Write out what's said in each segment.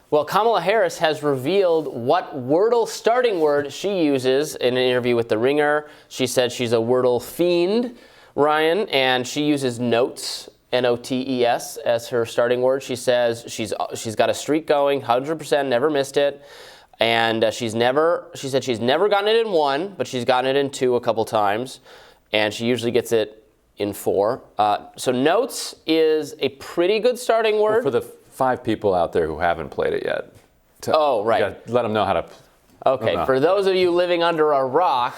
Well, Kamala Harris has revealed what Wordle starting word she uses in an interview with The Ringer. She said she's a Wordle fiend, Ryan, and she uses notes, N-O-T-E-S, as her starting word. She says she's got a streak going, 100%, never missed it. And she said she's never gotten it in 1, but she's gotten it in 2 a couple times. And she usually gets it in 4. So notes is a pretty good starting word. Well, for the 5 people out there who haven't played it yet. Right. Let them know how to. Okay, for those of you living under a rock,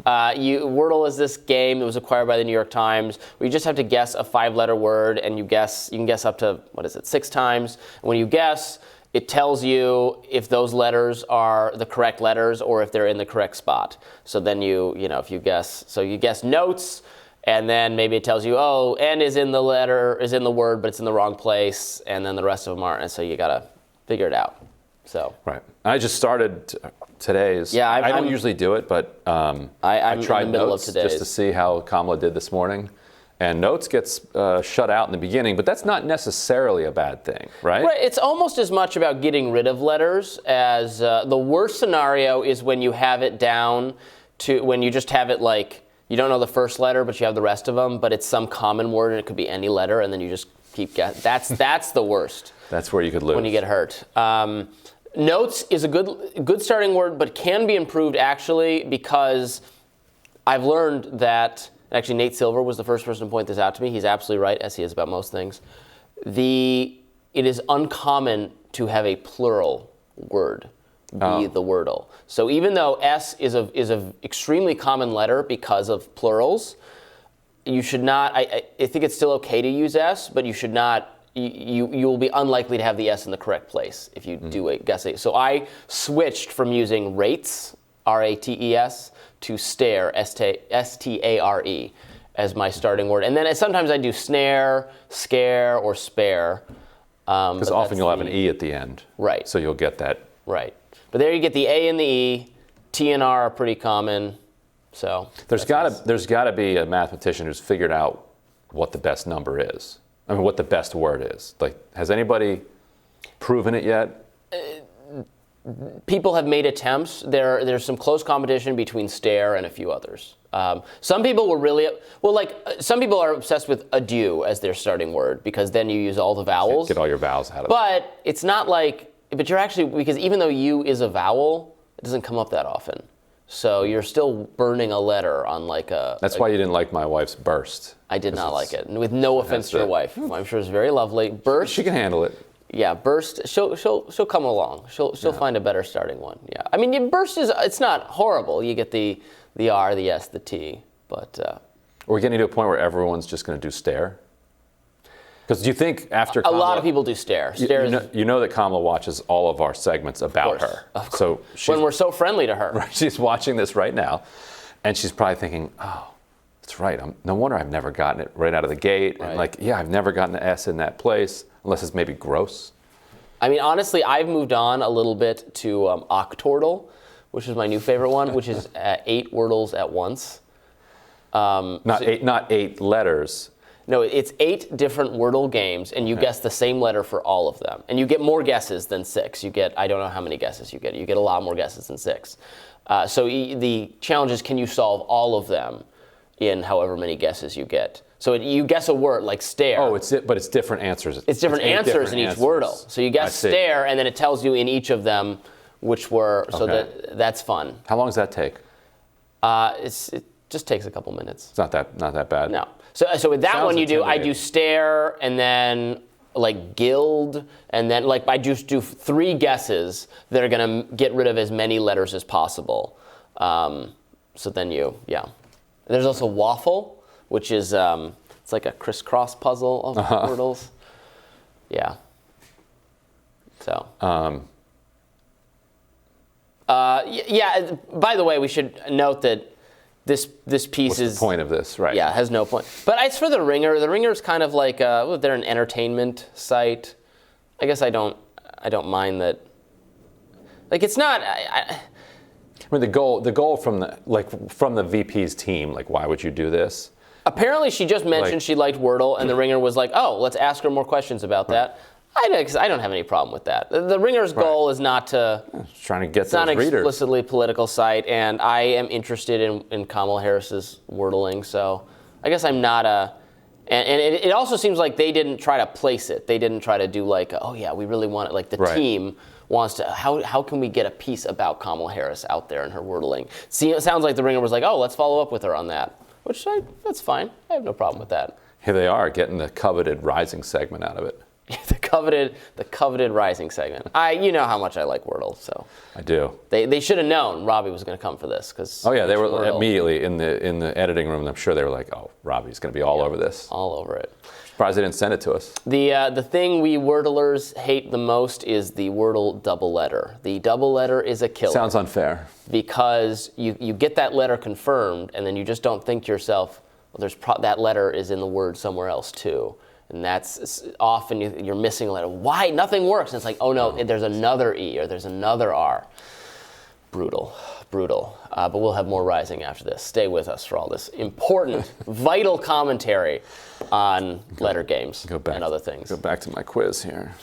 Wordle is this game that was acquired by the New York Times where you just have to guess a 5-letter word, and you can guess up to, 6 times. And when you guess, it tells you if those letters are the correct letters or if they're in the correct spot. So then if you guess notes, and then maybe it tells you, N is in the word, but it's in the wrong place, and then the rest of them aren't, and so you gotta figure it out. So right. I just started today's. Yeah, I don't usually do it, but I tried in the middle notes of today's just to see how Kamala did this morning. And notes gets shut out in the beginning, but that's not necessarily a bad thing, right? Right. It's almost as much about getting rid of letters as the worst scenario is when you have it down to when you just have it like. You don't know the first letter, but you have the rest of them, but it's some common word, and it could be any letter, and then you just keep guessing. That's the worst. That's where you could lose. When you get hurt. Notes is a good starting word, but can be improved, actually, because I've learned that, actually Nate Silver was the first person to point this out to me. He's absolutely right, as he is about most things. It is uncommon to have a plural word be the Wordle. So even though S is a extremely common letter because of plurals, you should not. I think it's still okay to use S, but you should not. You will be unlikely to have the S in the correct place if you do a guess it. So I switched from using rates, R-A-T-E-S, to stare, S-T-A-R-E, as my starting word. And then sometimes I do snare, scare, or spare. Because often you'll have an E at the end. Right. So you'll get that. Right. But there you get the A and the E. T and R are pretty common. So there's got to be a mathematician who's figured out what the best number is. I mean, what the best word is. Like, has anybody proven it yet? People have made attempts. There's some close competition between stare and a few others. Some people were some people are obsessed with adieu as their starting word because then you use all the vowels. Get all your vowels out of it. But it's not like. But you're actually, because even though U is a vowel, it doesn't come up that often. So you're still burning a letter on like a... That's why you didn't like my wife's burst. I did not like it. And with no offense to your wife. I'm sure it's very lovely. Burst... She can handle it. Yeah, burst, she'll come along. She'll find a better starting one. Yeah. I mean, burst it's not horrible. You get the R, the S, the T, but... Are we getting to a point where everyone's just going to do stare? Because do you think after Kamala, a lot of people do stare. You know that Kamala watches all of our segments about her. Of course. So when we're so friendly to her. Right, she's watching this right now, and she's probably thinking, that's right. No wonder I've never gotten it right out of the gate. Right. And I've never gotten the S in that place, unless it's maybe gross. I mean, honestly, I've moved on a little bit to Octordle, which is my new favorite one, which is 8 Wordles at once. Not 8 letters. No, it's 8 different Wordle games, and you guess the same letter for all of them. And you get more guesses than 6. I don't know how many guesses you get. You get a lot more guesses than 6. So the challenge is, can you solve all of them in however many guesses you get? So you guess a word like stare. But it's different answers. It's different answers in each Wordle. So you guess stare, and then it tells you in each of them which were. So that's fun. How long does that take? It just takes a couple minutes. It's not that bad. No. So with that one I do stare and then like gild and then I just do 3 guesses that are gonna get rid of as many letters as possible. So then There's also waffle, which is it's like a crisscross puzzle of Wordles. Yeah. So. By the way, we should note that this piece What's the point of this, right? Yeah, it has no point. But it's for The Ringer. The Ringer's kind of like they're an entertainment site. I guess I don't mind that. Like it's not. I mean, the goal from the VP's team. Like, why would you do this? Apparently, she just mentioned she liked Wordle, and The Ringer was like, "Oh, let's ask her more questions about that." I don't have any problem with that. The Ringer's goal is not to. Just trying to get It's not those an readers. explicitly political site, and I am interested in Kamala Harris's wordling. So I guess I'm not a. And it also seems like they didn't try to place it. They didn't try to do like, oh yeah, we really want it. Like the team wants to. How can we get a piece about Kamala Harris out there in her wordling? See, it sounds like the Ringer was like, oh, let's follow up with her on that. That's fine. I have no problem with that. Here they are getting the coveted rising segment out of it. the coveted rising segment. You know how much I like Wordle, so I do. They should have known Robby was going to come for this because. Oh yeah, they were Wordle. Immediately in the editing room. I'm sure they were like, "Oh, Robby's going to be all over this." All over it. Surprised they didn't send it to us. The thing we Wordlers hate the most is the Wordle double letter. The double letter is a killer. Sounds unfair. Because you get that letter confirmed, and then you just don't think to yourself, well, that letter is in the word somewhere else too. And that's often you're missing a letter. Why? Nothing works. And it's like, oh no, there's another E or there's another R. Brutal. But we'll have more rising after this. Stay with us for all this important, vital commentary on letter games and other things. Go back to my quiz here.